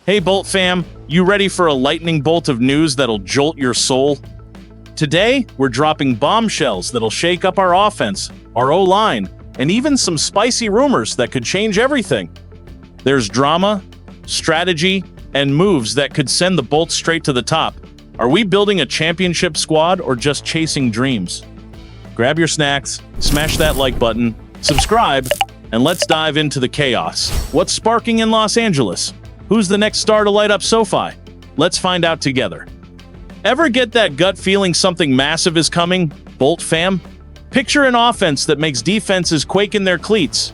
Hey Bolt fam, you ready for a lightning bolt of news that'll jolt your soul? Today, we're dropping bombshells that'll shake up our offense, our O-line, and even some spicy rumors that could change everything. There's drama, strategy, and moves that could send the Bolts straight to the top. Are we building a championship squad or just chasing dreams? Grab your snacks, smash that like button, subscribe, and let's dive into the chaos. What's sparking in Los Angeles? Who's the next star to light up SoFi? Let's find out together. Ever get that gut feeling something massive is coming, Bolt fam? Picture an offense that makes defenses quake in their cleats.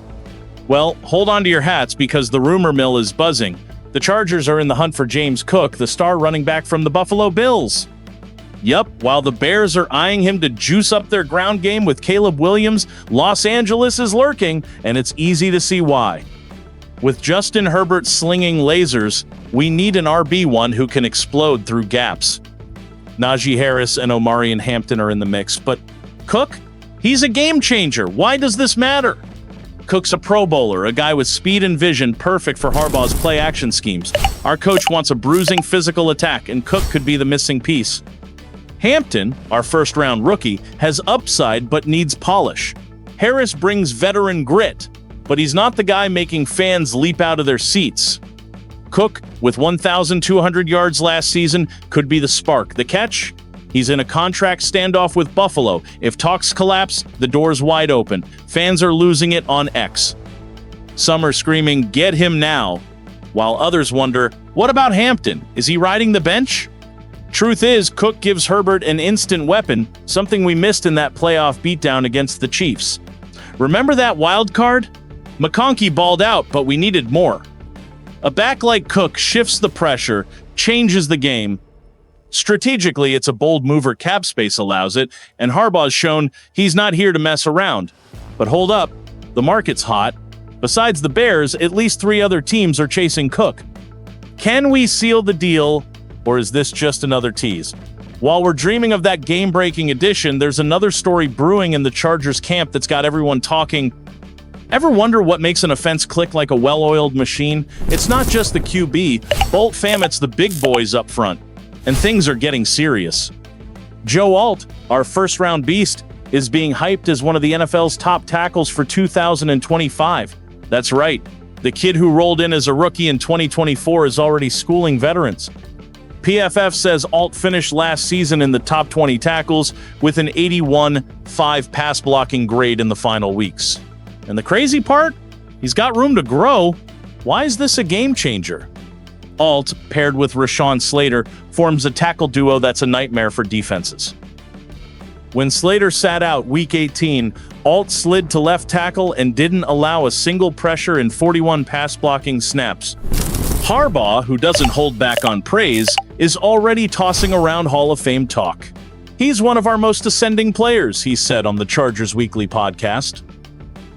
Well, hold on to your hats because the rumor mill is buzzing. The Chargers are in the hunt for James Cook, the star running back from the Buffalo Bills. Yup, while the Bears are eyeing him to juice up their ground game with Caleb Williams, Los Angeles is lurking, and it's easy to see why. With Justin Herbert slinging lasers, we need an RB1 who can explode through gaps. Najee Harris and Omarion Hampton are in the mix, but Cook? He's a game changer. Why does this matter? Cook's a Pro Bowler, a guy with speed and vision perfect for Harbaugh's play-action schemes. Our coach wants a bruising physical attack, and Cook could be the missing piece. Hampton, our first-round rookie, has upside but needs polish. Harris brings veteran grit, but he's not the guy making fans leap out of their seats. Cook, with 1,200 yards last season, could be the spark. The catch? He's in a contract standoff with Buffalo. If talks collapse, the door's wide open. Fans are losing it on X. Some are screaming, "Get him now," while others wonder, what about Hampton? Is he riding the bench? Truth is, Cook gives Herbert an instant weapon, something we missed in that playoff beatdown against the Chiefs. Remember that wild card? McConkey balled out, but we needed more. A back like Cook shifts the pressure, changes the game. Strategically, it's a bold mover cap space allows it, and Harbaugh's shown he's not here to mess around. But hold up, the market's hot. Besides the Bears, at least 3 other teams are chasing Cook. Can we seal the deal, or is this just another tease? While we're dreaming of that game-breaking addition, there's another story brewing in the Chargers camp that's got everyone talking. Ever wonder what makes an offense click like a well-oiled machine? It's not just the QB. Bolt fam, it's the big boys up front. And things are getting serious. Joe Alt, our first-round beast, is being hyped as one of the NFL's top tackles for 2025. That's right. The kid who rolled in as a rookie in 2024 is already schooling veterans. PFF says Alt finished last season in the top 20 tackles with an 81.5 pass-blocking grade in the final weeks. And the crazy part? He's got room to grow. Why is this a game changer? Alt, paired with Rashawn Slater, forms a tackle duo that's a nightmare for defenses. When Slater sat out Week 18, Alt slid to left tackle and didn't allow a single pressure in 41 pass-blocking snaps. Harbaugh, who doesn't hold back on praise, is already tossing around Hall of Fame talk. He's one of our most ascending players, he said on the Chargers Weekly podcast.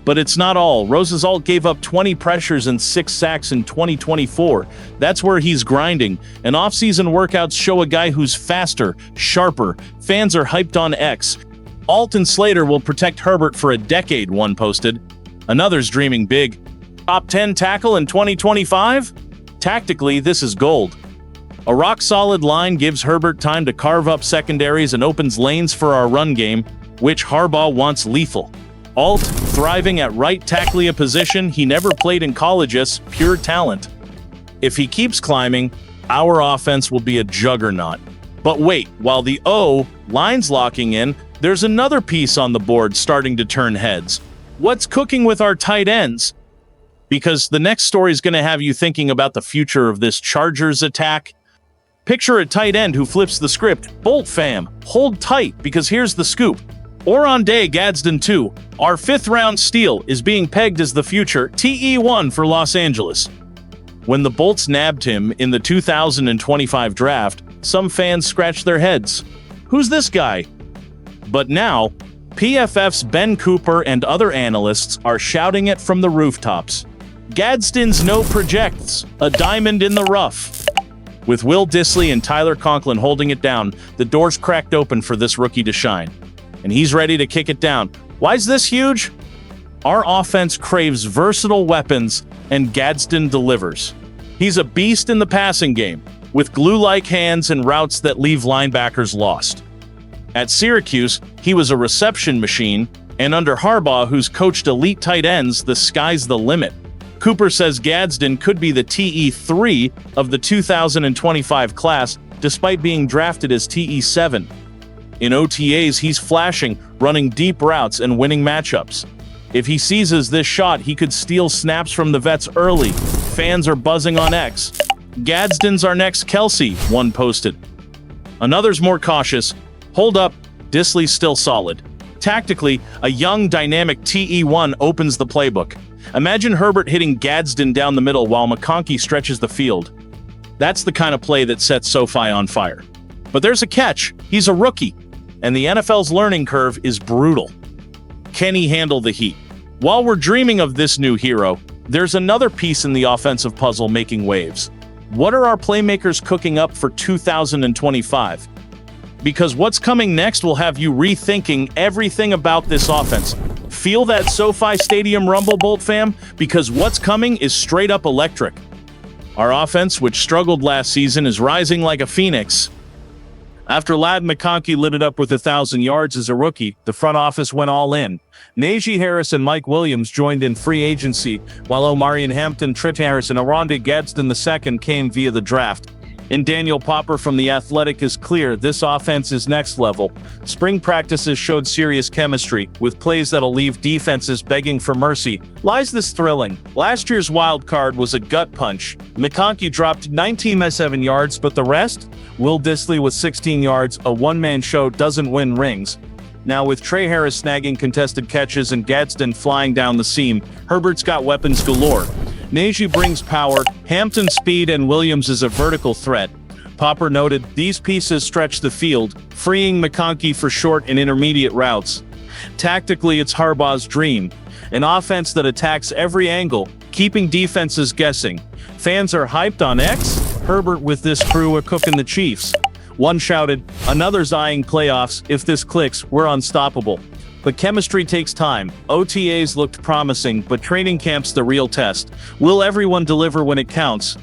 But it's not all. Rose's Alt gave up 20 pressures and 6 sacks in 2024. That's where he's grinding. And off-season workouts show a guy who's faster, sharper. Fans are hyped on X. Alt and Slater will protect Herbert for a decade, one posted. Another's dreaming big. Top 10 tackle in 2025? Tactically, this is gold. A rock-solid line gives Herbert time to carve up secondaries and opens lanes for our run game, which Harbaugh wants lethal. Alt, thriving at right tackle, a position he never played in college, pure talent. If he keeps climbing, our offense will be a juggernaut. But wait, while the O-line's locking in, there's another piece on the board starting to turn heads. What's cooking with our tight ends? Because the next story is going to have you thinking about the future of this Chargers attack. Picture a tight end who flips the script. Bolt fam, hold tight, because here's the scoop. Oronde Gadsden 2, our 5th-round steal, is being pegged as the future TE1 for Los Angeles. When the Bolts nabbed him in the 2025 draft, some fans scratched their heads. Who's this guy? But now, PFF's Ben Cooper and other analysts are shouting it from the rooftops. Gadsden's no projects, a diamond in the rough. With Will Dissly and Tyler Conklin holding it down, the door's cracked open for this rookie to shine. And he's ready to kick it down. Why is this huge? Our offense craves versatile weapons, and Gadsden delivers. He's a beast in the passing game, with glue-like hands and routes that leave linebackers lost. At Syracuse, he was a reception machine, and under Harbaugh, who's coached elite tight ends, the sky's the limit. Cooper says Gadsden could be the TE3 of the 2025 class, despite being drafted as TE7. In OTAs, he's flashing, running deep routes and winning matchups. If he seizes this shot, he could steal snaps from the vets early. Fans are buzzing on X. Gadsden's our next Kelsey, one posted. Another's more cautious. Hold up, Disley's still solid. Tactically, a young, dynamic TE1 opens the playbook. Imagine Herbert hitting Gadsden down the middle while McConkey stretches the field. That's the kind of play that sets SoFi on fire. But there's a catch. He's a rookie, and the NFL's learning curve is brutal. Can he handle the heat? While we're dreaming of this new hero, there's another piece in the offensive puzzle making waves. What are our playmakers cooking up for 2025? Because what's coming next will have you rethinking everything about this offense. Feel that SoFi Stadium rumble, Bolt fam? Because what's coming is straight up electric. Our offense, which struggled last season, is rising like a phoenix. After Ladd McConkey lit it up with 1,000 yards as a rookie, the front office went all in. Najee Harris and Mike Williams joined in free agency, while Omarion Hampton, Trent Harris, and Oronde Gadsden II came via the draft. And Daniel Popper from The Athletic is clear this offense is next level. Spring practices showed serious chemistry, with plays that'll leave defenses begging for mercy. Lies this thrilling? Last year's wild card was a gut punch. McConkey dropped 19.7 yards, but the rest? Will Disley with 16 yards, a one-man show doesn't win rings. Now with Trey Harris snagging contested catches and Gadsden flying down the seam, Herbert's got weapons galore. Najee brings power, Hampton speed, and Williams is a vertical threat. Popper noted, these pieces stretch the field, freeing McConkey for short and intermediate routes. Tactically, it's Harbaugh's dream. An offense that attacks every angle, keeping defenses guessing. Fans are hyped on X. Herbert with this crew are cooking the Chiefs. One shouted, another's eyeing playoffs. If this clicks, we're unstoppable. But chemistry takes time. OTAs looked promising, but training camp's the real test. Will everyone deliver when it counts?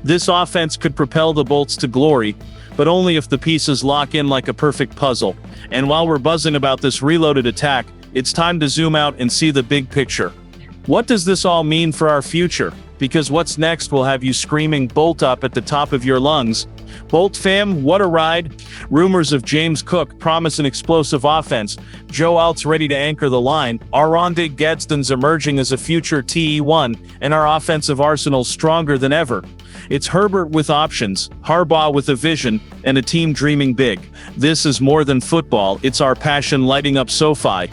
This offense could propel the Bolts to glory, but only if the pieces lock in like a perfect puzzle. And while we're buzzing about this reloaded attack, it's time to zoom out and see the big picture. What does this all mean for our future? Because what's next will have you screaming Bolt up at the top of your lungs. Bolt fam, what a ride. Rumors of James Cook promise an explosive offense. Joe Alt's ready to anchor the line. Oronde Gadsden's emerging as a future TE1, and our offensive arsenal's stronger than ever. It's Herbert with options, Harbaugh with a vision, and a team dreaming big. This is more than football, it's our passion lighting up SoFi.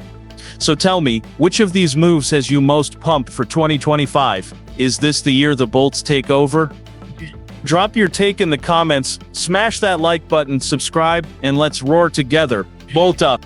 So tell me, which of these moves has you most pumped for 2025? Is this the year the Bolts take over? Drop your take in the comments, smash that like button, subscribe, and let's roar together. Bolt up!